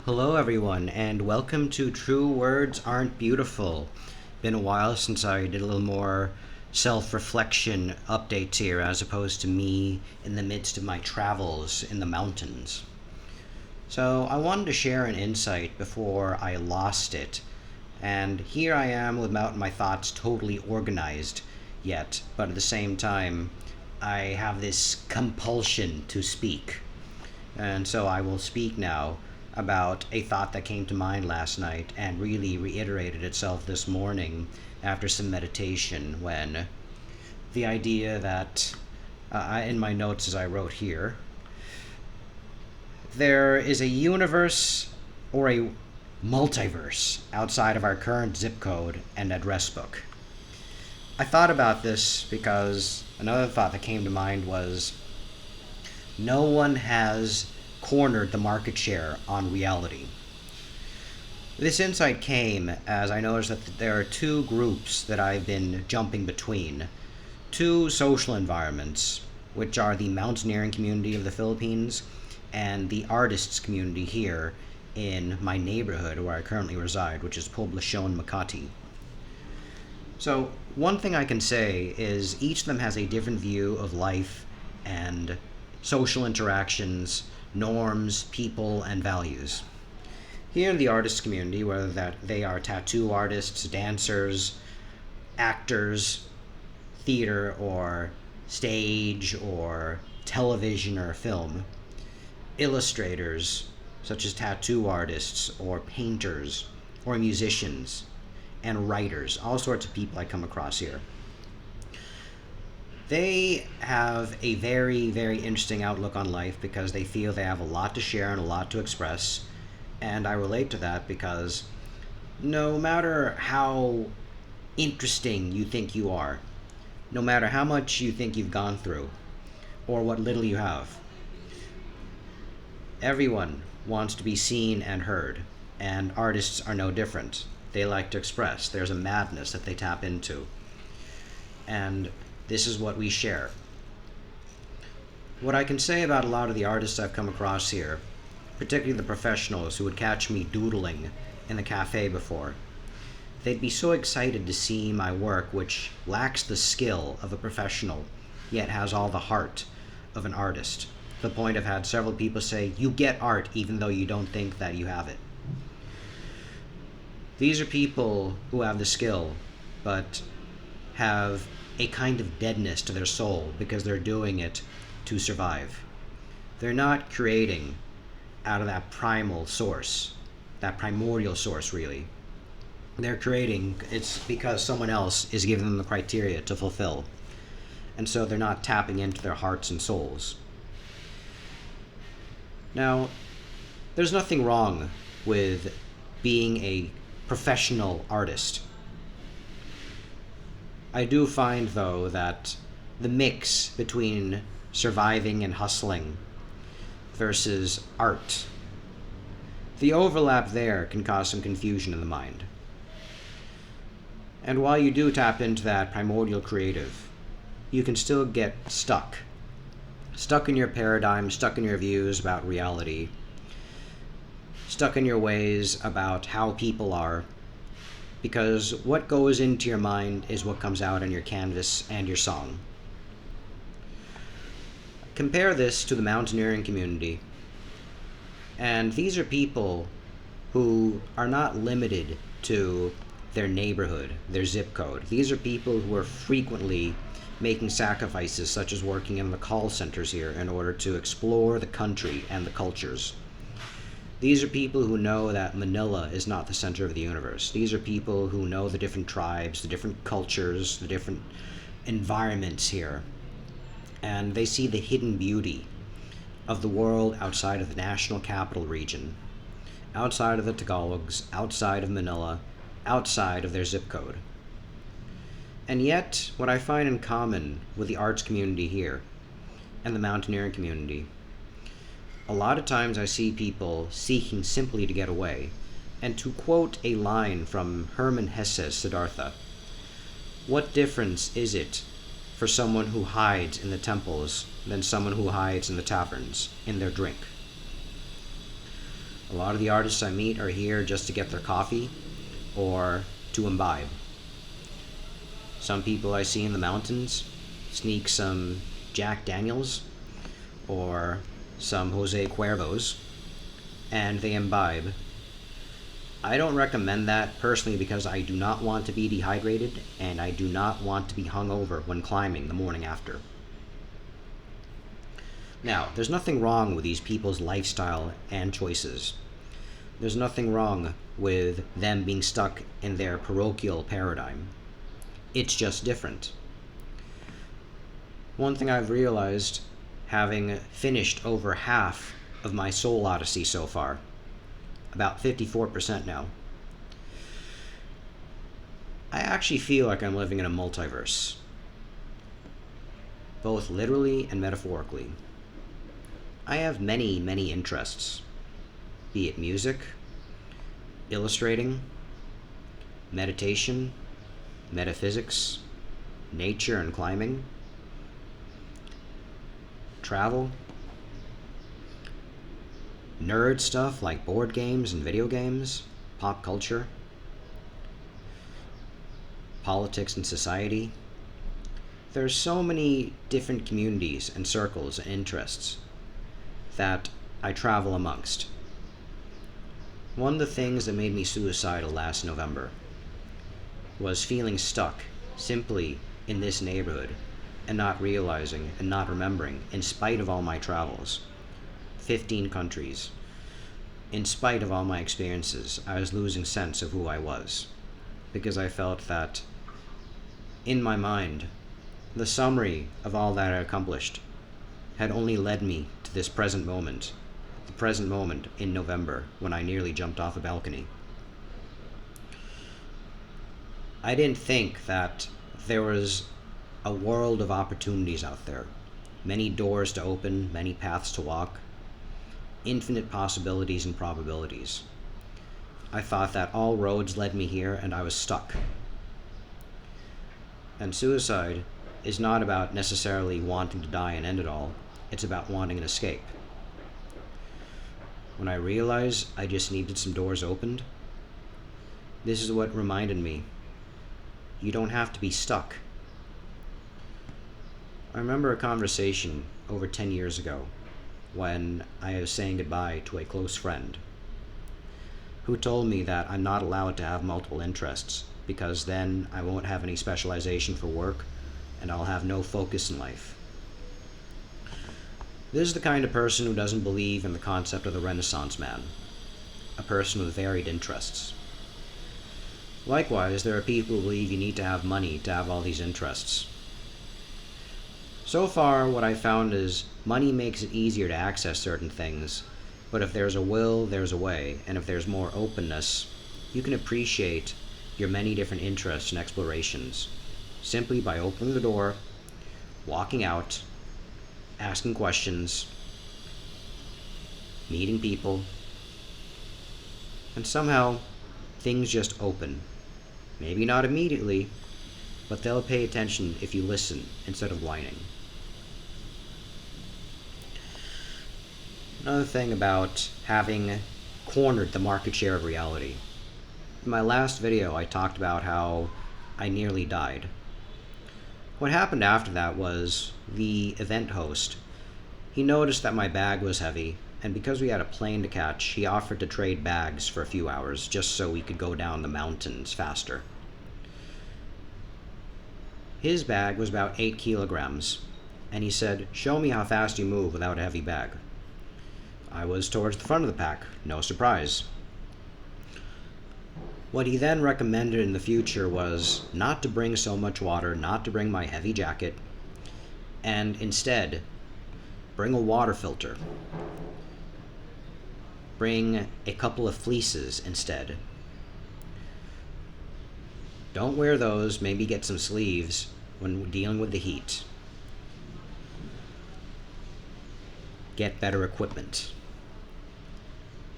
Hello, everyone, and welcome to True Words Aren't Beautiful. Been a while since I did a little more self reflection updates here as opposed to me in the midst of my travels in the mountains. So, I wanted to share an insight before I lost it, and here I am without my thoughts totally organized yet, but at the same time, I have this compulsion to speak. And so I will speak now about a thought that came to mind last night and really reiterated itself this morning after some meditation when the idea that, in my notes as I wrote here, there is a universe or a multiverse outside of our current zip code and address book. I thought about this because another thought that came to mind was no one has cornered the market share on reality. This insight came as I noticed that there are two groups that I've been jumping between. Two social environments, which are the mountaineering community of the Philippines and the artists community here in my neighborhood where I currently reside, which is Poblacion Makati. So, one thing I can say is each of them has a different view of life and social interactions, norms, people, and values. Here in the artist community, whether that they are tattoo artists, dancers, actors, theater, or stage, or television, or film, illustrators, such as tattoo artists, or painters, or musicians, and writers, all sorts of people I come across here. They have a very, very interesting outlook on life because they feel they have a lot to share and a lot to express. And I relate to that because no matter how interesting you think you are, no matter how much you think you've gone through, or what little you have, everyone wants to be seen and heard. And artists are no different. They like to express. There's a madness that they tap into. And this is what we share. What I can say about a lot of the artists I've come across here, particularly the professionals who would catch me doodling in the cafe before, they'd be so excited to see my work, which lacks the skill of a professional, yet has all the heart of an artist. To the point I've had several people say, "You get art even though you don't think that you have it." These are people who have the skill, but have a kind of deadness to their soul because they're doing it to survive. They're not creating out of that primal source, that primordial source, really. They're creating, it's because someone else is giving them the criteria to fulfill. And so they're not tapping into their hearts and souls. Now, there's nothing wrong with being a professional artist. I do find, though, that the mix between surviving and hustling versus art, the overlap there can cause some confusion in the mind. And while you do tap into that primordial creative, you can still get stuck. Stuck in your paradigm, stuck in your views about reality, stuck in your ways about how people are, because what goes into your mind is what comes out on your canvas and your song. Compare this to the mountaineering community, and these are people who are not limited to their neighborhood, their zip code. These are people who are frequently making sacrifices, such as working in the call centers here in order to explore the country and the cultures. These are people who know that Manila is not the center of the universe. These are people who know the different tribes, the different cultures, the different environments here. And they see the hidden beauty of the world outside of the national capital region, outside of the Tagalogs, outside of Manila, outside of their zip code. And yet, what I find in common with the arts community here and the mountaineering community, a lot of times I see people seeking simply to get away. And to quote a line from Hermann Hesse's Siddhartha, what difference is it for someone who hides in the temples than someone who hides in the taverns in their drink? A lot of the artists I meet are here just to get their coffee or to imbibe. Some people I see in the mountains sneak some Jack Daniels or some Jose Cuervos and they imbibe. I don't recommend that personally because I do not want to be dehydrated and I do not want to be hungover when climbing the morning after. Now, there's nothing wrong with these people's lifestyle and choices. There's nothing wrong with them being stuck in their parochial paradigm. It's just different. One thing I've realized, having finished over half of my soul odyssey so far, about 54% now, I actually feel like I'm living in a multiverse, both literally and metaphorically. I have many, many interests, be it music, illustrating, meditation, metaphysics, nature and climbing, travel, nerd stuff like board games and video games, pop culture, politics and society. There's so many different communities and circles and interests that I travel amongst. One of the things that made me suicidal last November was feeling stuck simply in this neighborhood and not realizing and not remembering, in spite of all my travels, 15 countries, in spite of all my experiences, I was losing sense of who I was because I felt that in my mind, the summary of all that I accomplished had only led me to this present moment, the present moment in November when I nearly jumped off a balcony. I didn't think that there was a world of opportunities out there, many doors to open, many paths to walk, infinite possibilities and probabilities. I thought that all roads led me here and I was stuck. And suicide is not about necessarily wanting to die and end it all, it's about wanting an escape. When I realized I just needed some doors opened, this is what reminded me, you don't have to be stuck. I remember a conversation over 10 years ago when I was saying goodbye to a close friend who told me that I'm not allowed to have multiple interests because then I won't have any specialization for work and I'll have no focus in life. This is the kind of person who doesn't believe in the concept of the Renaissance man, a person with varied interests. Likewise, there are people who believe you need to have money to have all these interests. So far, what I've found is money makes it easier to access certain things, but if there's a will, there's a way, and if there's more openness, you can appreciate your many different interests and explorations simply by opening the door, walking out, asking questions, meeting people, and somehow things just open. Maybe not immediately, but they'll pay attention if you listen instead of whining. Another thing about having cornered the market share of reality. In my last video, I talked about how I nearly died. What happened after that was the event host, he noticed that my bag was heavy, and because we had a plane to catch, he offered to trade bags for a few hours just so we could go down the mountains faster. His bag was about 8 kilograms, and he said, "Show me how fast you move without a heavy bag." I was towards the front of the pack, no surprise. What he then recommended in the future was not to bring so much water, not to bring my heavy jacket, and instead, bring a water filter. Bring a couple of fleeces instead. Don't wear those, maybe get some sleeves when dealing with the heat. Get better equipment.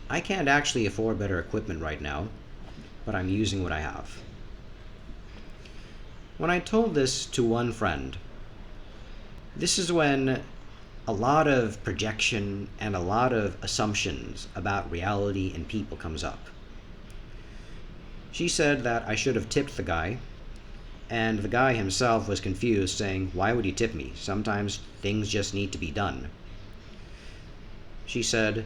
I can't actually afford better equipment right now, but I'm using what I have. When I told this to one friend, this is when a lot of projection and a lot of assumptions about reality and people comes up. She said that I should have tipped the guy, and the guy himself was confused, saying, "Why would you tip me? Sometimes things just need to be done." She said,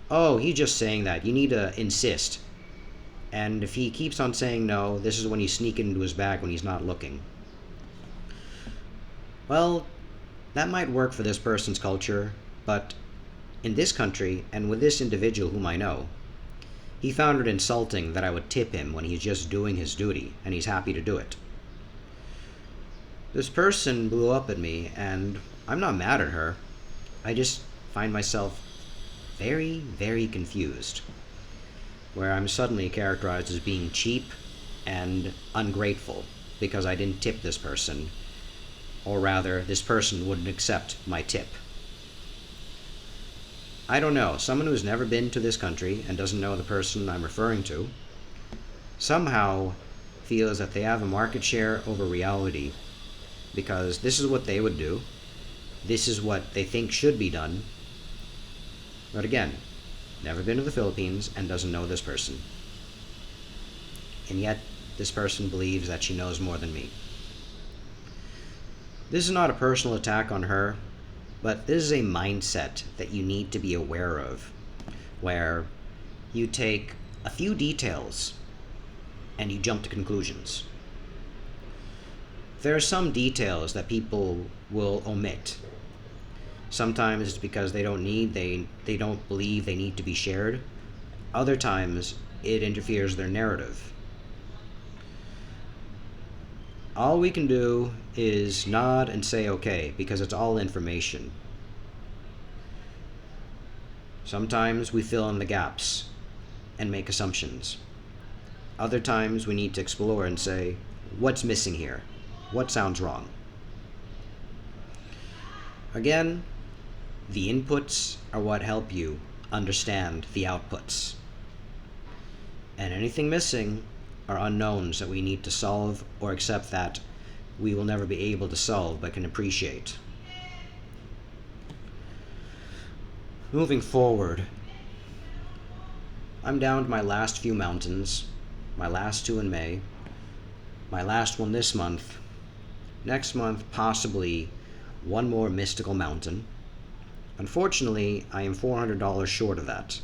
"Oh, he's just saying that. You need to insist. And if he keeps on saying no, this is when you sneak into his bag when he's not looking." Well, that might work for this person's culture, but in this country, and with this individual whom I know, he found it insulting that I would tip him when he's just doing his duty, and he's happy to do it. This person blew up at me, and I'm not mad at her. I just find myself very, very confused, where I'm suddenly characterized as being cheap and ungrateful because I didn't tip this person, or rather, this person wouldn't accept my tip. I don't know, someone who's never been to this country and doesn't know the person I'm referring to somehow feels that they have a market share over reality because this is what they would do, this is what they think should be done, but again, never been to the Philippines and doesn't know this person. And yet, this person believes that she knows more than me. This is not a personal attack on her, but this is a mindset that you need to be aware of, where you take a few details and you jump to conclusions. There are some details that people will omit. Sometimes it's because they don't believe they need to be shared. Other times it interferes with their narrative. All we can do is nod and say okay, because it's all information. Sometimes we fill in the gaps and make assumptions. Other times we need to explore and say, what's missing here? What sounds wrong? Again, the inputs are what help you understand the outputs. And anything missing are unknowns that we need to solve or accept that we will never be able to solve but can appreciate. Moving forward, I'm down to my last few mountains, my last two in May, my last one this month, next month possibly one more mystical mountain. Unfortunately, I am $400 short of that.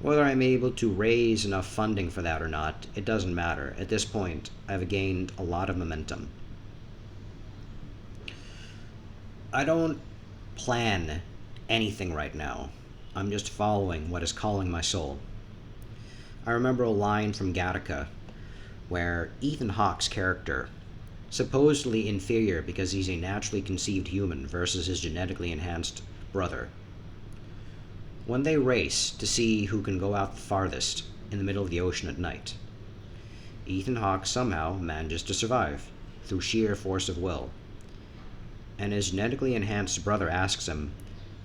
Whether I'm able to raise enough funding for that or not, it doesn't matter. At this point, I've gained a lot of momentum. I don't plan anything right now. I'm just following what is calling my soul. I remember a line from Gattaca where Ethan Hawke's character, supposedly inferior because he's a naturally conceived human versus his genetically enhanced brother, when they race to see who can go out the farthest in the middle of the ocean at night, Ethan Hawke somehow manages to survive through sheer force of will. And his genetically enhanced brother asks him,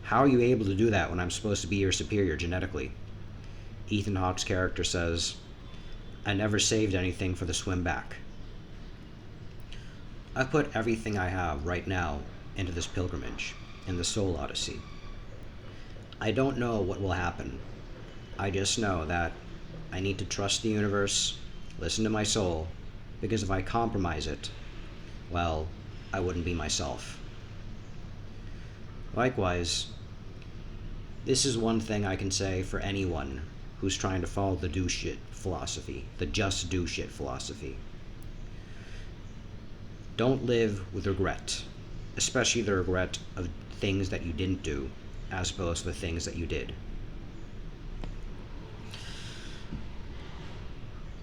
"How are you able to do that when I'm supposed to be your superior genetically?" Ethan Hawke's character says, "I never saved anything for the swim back." I put everything I have right now into this pilgrimage, in the soul odyssey. I don't know what will happen. I just know that I need to trust the universe, listen to my soul, because if I compromise it, well, I wouldn't be myself. Likewise, this is one thing I can say for anyone who's trying to follow the do shit philosophy, the just do shit philosophy. Don't live with regret, especially the regret of things that you didn't do, as opposed to the things that you did.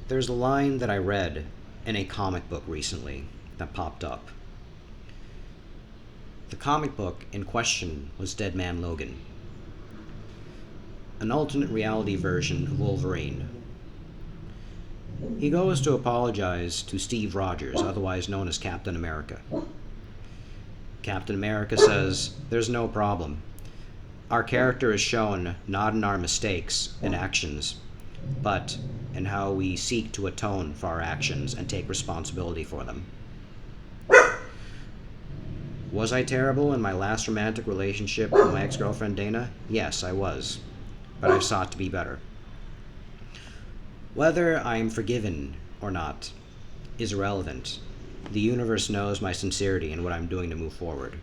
There's a line that I read in a comic book recently that popped up. The comic book in question was Dead Man Logan, an alternate reality version of Wolverine. He goes to apologize to Steve Rogers, otherwise known as Captain America. Captain America says, "There's no problem. Our character is shown not in our mistakes and actions, but in how we seek to atone for our actions and take responsibility for them." Was I terrible in my last romantic relationship with my ex-girlfriend Dana? Yes, I was. But I've sought to be better. Whether I am forgiven or not is irrelevant. The universe knows my sincerity and what I'm doing to move forward.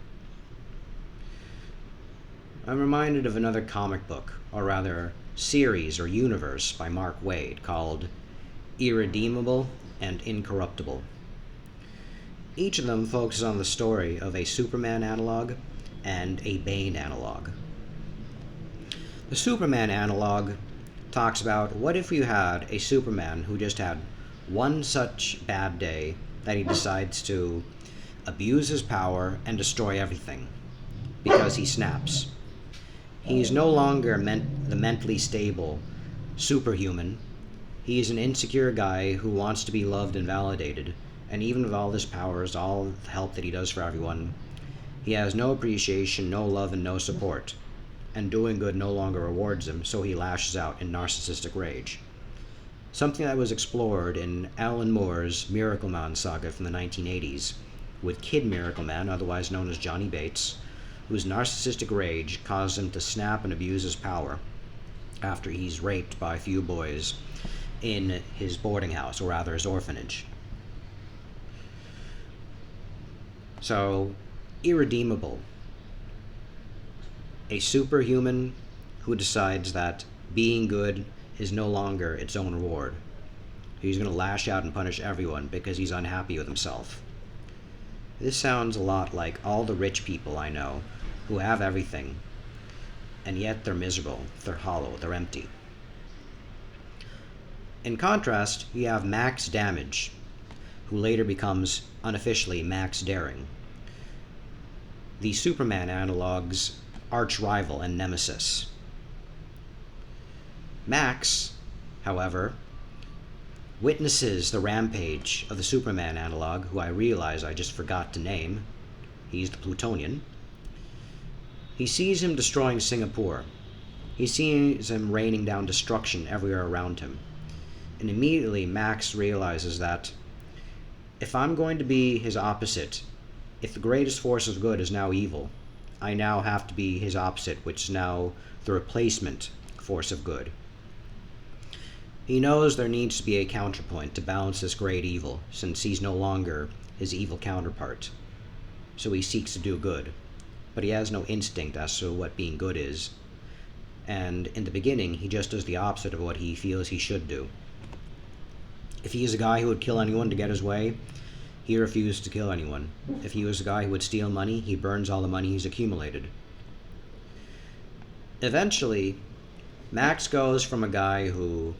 I'm reminded of another comic book, or rather, series or universe by Mark Waid called Irredeemable and Incorruptible. Each of them focuses on the story of a Superman analog and a Bane analog. The Superman analog talks about what if you had a Superman who just had one such bad day that he decides to abuse his power and destroy everything because he snaps. He is no longer the mentally stable superhuman. He is an insecure guy who wants to be loved and validated, and even with all his powers, all the help that he does for everyone, he has no appreciation, no love, and no support. And doing good no longer rewards him, so he lashes out in narcissistic rage. Something that was explored in Alan Moore's Miracle Man saga from the 1980s, with Kid Miracle Man, otherwise known as Johnny Bates, whose narcissistic rage caused him to snap and abuse his power after he's raped by a few boys in his boarding house, or rather his orphanage. So, irredeemable. A superhuman who decides that being good is no longer its own reward. He's going to lash out and punish everyone because he's unhappy with himself. This sounds a lot like all the rich people I know who have everything, and yet they're miserable, they're hollow, they're empty. In contrast, you have Max Damage, who later becomes unofficially Max Daring, the Superman analog's arch-rival and nemesis. Max, however, witnesses the rampage of the Superman analog, who I realize I just forgot to name. He's the Plutonian. He sees him destroying Singapore. He sees him raining down destruction everywhere around him. And immediately Max realizes that if I'm going to be his opposite, if the greatest force of good is now evil, I now have to be his opposite, which is now the replacement force of good. He knows there needs to be a counterpoint to balance this great evil, since he's no longer his evil counterpart. So he seeks to do good, but he has no instinct as to what being good is, and in the beginning he just does the opposite of what he feels he should do. If he is a guy who would kill anyone to get his way, he refuses to kill anyone. If he was a guy who would steal money, he burns all the money he's accumulated. Eventually, Max goes from a guy who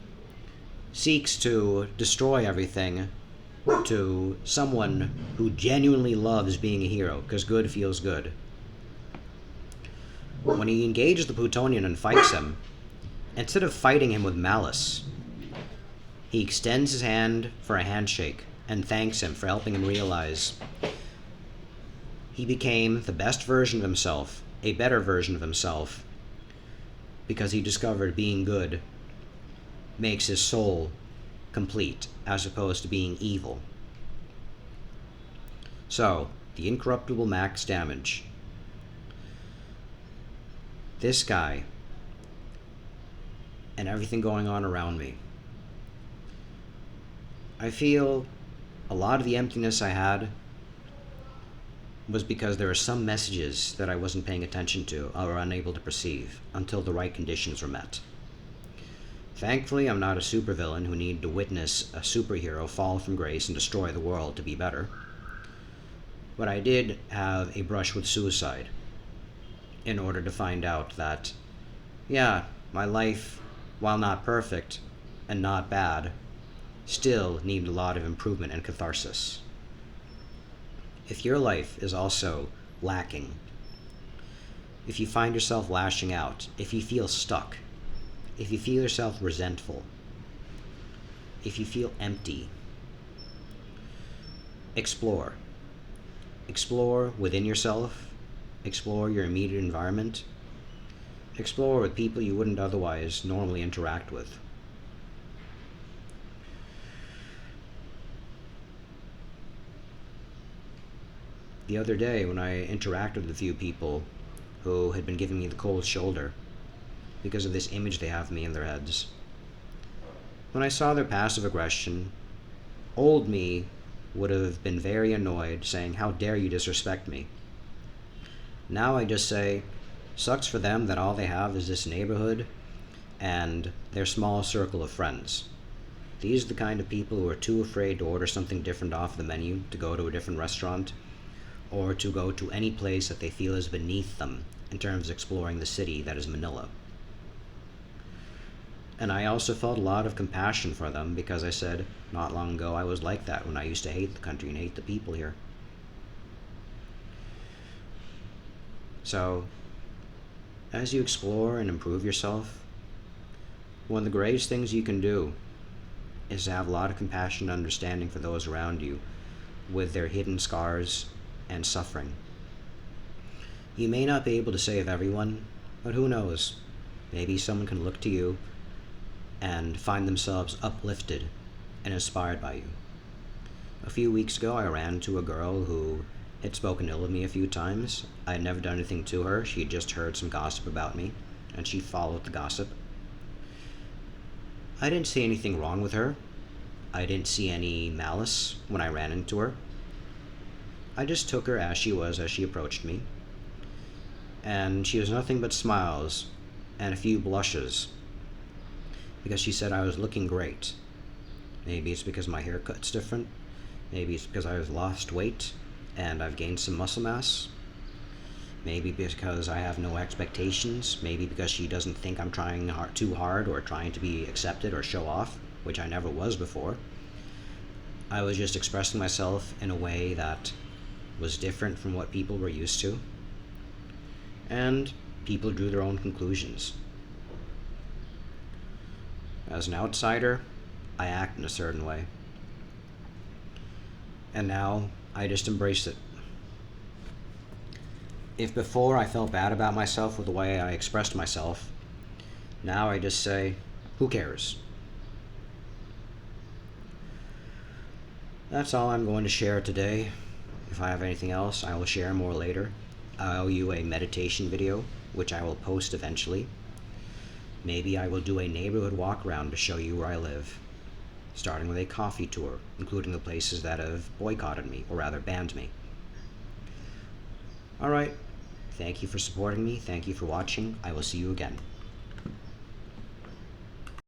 seeks to destroy everything to someone who genuinely loves being a hero, because good feels good. When he engages the Plutonian and fights him, instead of fighting him with malice, he extends his hand for a handshake and thanks him for helping him realize he became the best version of himself, a better version of himself, because he discovered being good makes his soul complete as opposed to being evil. So, the incorruptible Max Damage. This guy and everything going on around me. I feel a lot of the emptiness I had was because there were some messages that I wasn't paying attention to or unable to perceive until the right conditions were met. Thankfully, I'm not a supervillain who needed to witness a superhero fall from grace and destroy the world to be better. But I did have a brush with suicide in order to find out that, yeah, my life, while not perfect and not bad, still needed a lot of improvement and catharsis. If your life is also lacking, if you find yourself lashing out, if you feel stuck, if you feel yourself resentful, if you feel empty, explore. Explore within yourself, explore your immediate environment, explore with people you wouldn't otherwise normally interact with. the other day when I interacted with a few people who had been giving me the cold shoulder because of this image they have of me in their heads. When I saw their passive aggression, old me would have been very annoyed, saying, "How dare you disrespect me?" Now I just say, sucks for them that all they have is this neighborhood and their small circle of friends. These are the kind of people who are too afraid to order something different off the menu, to go to a different restaurant, or to go to any place that they feel is beneath them in terms of exploring the city that is Manila. And I also felt a lot of compassion for them because I said, not long ago I was like that when I used to hate the country and hate the people here. So, as you explore and improve yourself, one of the greatest things you can do is to have a lot of compassion and understanding for those around you with their hidden scars and suffering. You may not be able to save everyone, but who knows? Maybe someone can look to you and find themselves uplifted and inspired by you. A few weeks ago, I ran into a girl who had spoken ill of me a few times. I had never done anything to her. She had just heard some gossip about me, and she followed the gossip. I didn't see anything wrong with her. I didn't see any malice when I ran into her. I just took her as she was as she approached me, and she was nothing but smiles and a few blushes because she said I was looking great. Maybe it's because my haircut's different. Maybe it's because I've lost weight and I've gained some muscle mass. Maybe because I have no expectations. Maybe because she doesn't think I'm trying too hard or trying to be accepted or show off, which I never was before. I was just expressing myself in a way that was different from what people were used to. And people drew their own conclusions. As an outsider, I act in a certain way. And now I just embrace it. If before I felt bad about myself with the way I expressed myself, now I just say, who cares? That's all I'm going to share today. If I have anything else, I will share more later. I owe you a meditation video, which I will post eventually. Maybe I will do a neighborhood walk around to show you where I live, starting with a coffee tour, including the places that have boycotted me, or rather banned me. Alright, thank you for supporting me, thank you for watching, I will see you again.